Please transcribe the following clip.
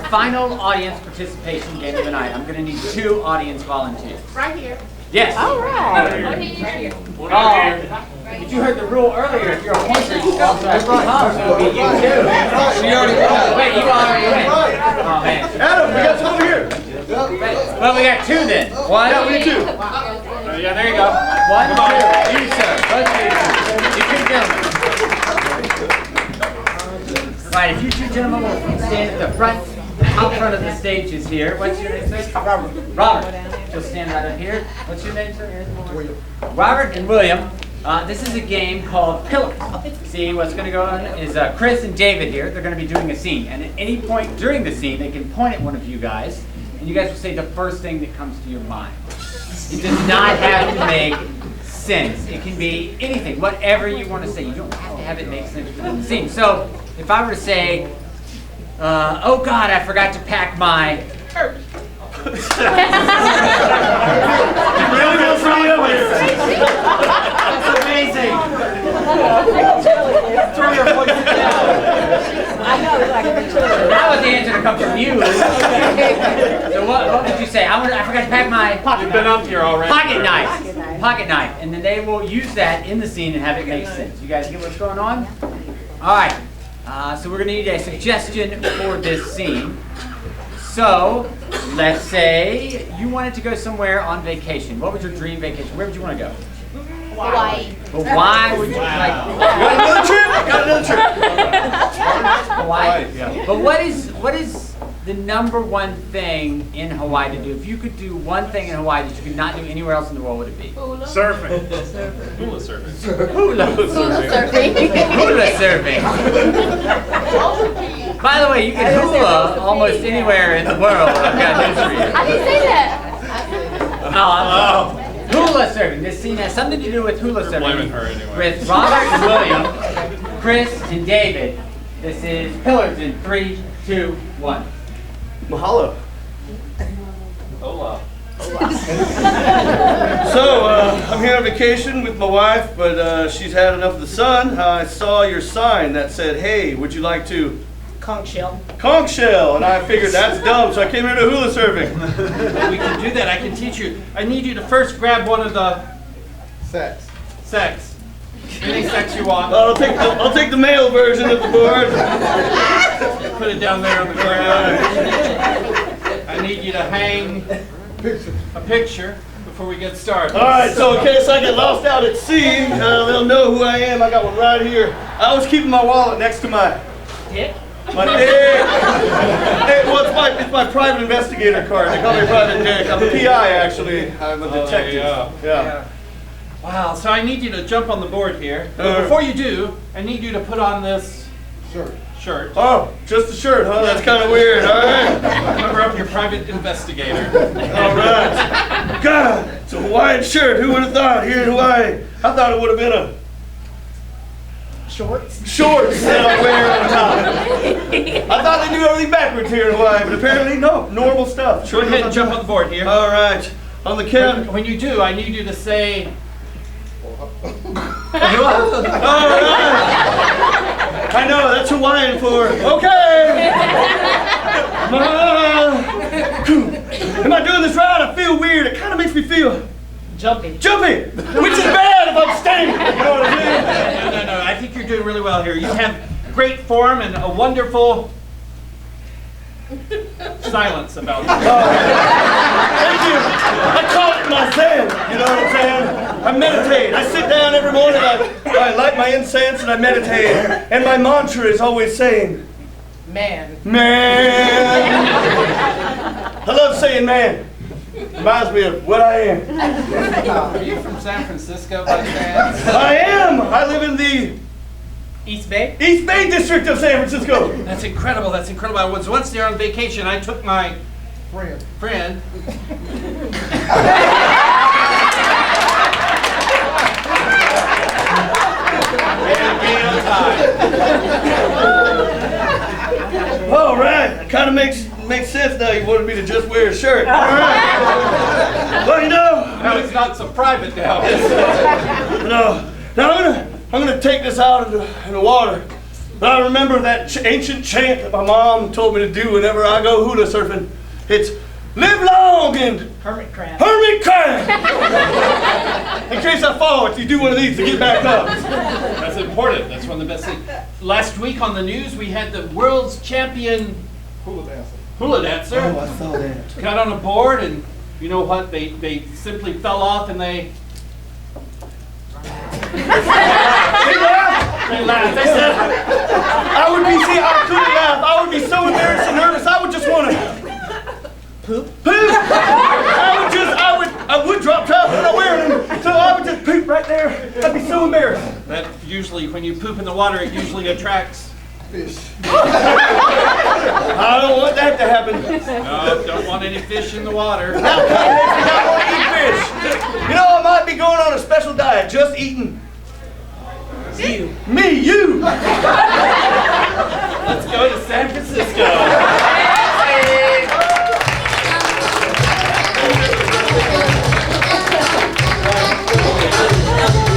final audience participation game of the night. I'm going to need 2 audience volunteers. Right here. Yes. All right. But you heard the rule earlier. If you're a pointer, you also have to come. So it'll be you too. She already went. Wait, you already went. Oh man. Adam, we got some over here. Well, we got 2 then. 1. Yeah, we need 2. Yeah, there you go. 1, 2. You, sir. Both of you. You 2 gentlemen. All right, if you 2 gentlemen will stand at the front, out front of the stage is here. What's your name, sir? Robert. Robert. You'll stand right up here. What's your name, sir? William. Robert and William. This is a game called Pillars. See, what's going to go on is Chris and David here. They're going to be doing a scene. And at any point during the scene, they can point at one of you guys. And you guys will say the first thing that comes to your mind. It does not have to make sense. It can be anything, whatever you want to say. You don't have to have it make sense within the scene. So, if I were to say, oh God, I forgot to pack my... You really want something over here? That's amazing. Throw your voice down. I know, it's like a mature. That was the answer to come from you. So what did you say? I forgot to pack my You've been up here already. pocket knife. Pocket knife. And then they will use that in the scene and have it make sense. You guys get what's going on? All right. So we're going to need a suggestion for this scene. So, let's say you wanted to go somewhere on vacation. What was your dream vacation? Where would you want to go? Hawaii. But why would you like... Got another trip. Hawaii. Yeah. But what is the #1 thing in Hawaii to do? If you could do one thing in Hawaii that you could not do anywhere else in the world, what would it be? Surfing. Hula surfing. Hula serving. By the way, you can hula almost anywhere in the world. I've got news for you. I didn't say that. Hula serving. This scene has something to do with hula serving. blaming her anyway. With Robert and William, Chris and David. This is Pillars in 3, 2, 1. Mahalo. Hola. So, I'm here on vacation with my wife, but she's had enough of the sun. I saw your sign that said, hey, would you like to Conch shell. conch shell? And I figured that's dumb, so I came here to hula surfing. We can do that. I can teach you. I need you to first grab one of the Sex. sex. Any sex you want. I'll take the male version of the board. Put it down there on the ground. I need you to hang a picture before we get started. All right, so in case I get lost out at sea, they'll know who I am. I got one right here. I was keeping my wallet next to my Dick? my dick. Hey, well, it's my private investigator card. They call me Private Dick. I'm a PI, actually. I'm a detective. Yeah. Wow, so I need you to jump on the board here. But before you do, I need you to put on this shirt. Oh, just a shirt, huh? That's kind of weird. All right. Cover up your private investigator. All right. God, it's a Hawaiian shirt. Who would have thought here in Hawaii? I thought it would have been a shorts that I wear on top. I thought they do everything backwards here in Hawaii, but apparently no. Normal stuff. Go ahead and jump on the board here. All right. On the count. When you do, I need you to say... All right. I know, that's Hawaiian for okay. Am I doing this right? I feel weird. It kind of makes me feel Jumpy. which is bad if I'm staying. You know what I'm saying? No. I think you're doing really well here. You have great form and a wonderful silence about it. Thank you. I call it my zen. You know what I'm saying? I meditate. I sit down every morning. I light my incense and I meditate. And my mantra is always saying, Man. man. I love saying man. Reminds me of what I am. Are you from San Francisco by chance? I am. I live in the East Bay? East Bay district of San Francisco. That's incredible. That's incredible. I was once there on vacation. I took my friend. All right. It kind of makes sense now. You wanted me to just wear a shirt. All right. Well, you know. No, it's not so private now. No. Now I'm gonna take this out in the water. But I remember that ancient chant that my mom told me to do whenever I go hula surfing. It's live long and Hermit crab. hermit crab. In case I fall, if you do one of these to get back up. That's important. That's one of the best things. Last week on the news, we had the world's champion hula dancer. Oh, I saw that. Got on a board, and you know what? They simply fell off, and they laughed. They said, I would be, see, I couldn't laugh. I would be so embarrassed and nervous. I would just want to poop. I would drop trousers when I wear them. So I would just poop right there. I'd be so embarrassed. that usually, when you poop in the water, it usually attracts. I don't want that to happen. No, don't want any fish in the water. I want to eat fish. You know, I might be going on a special diet, just eating You. me, you.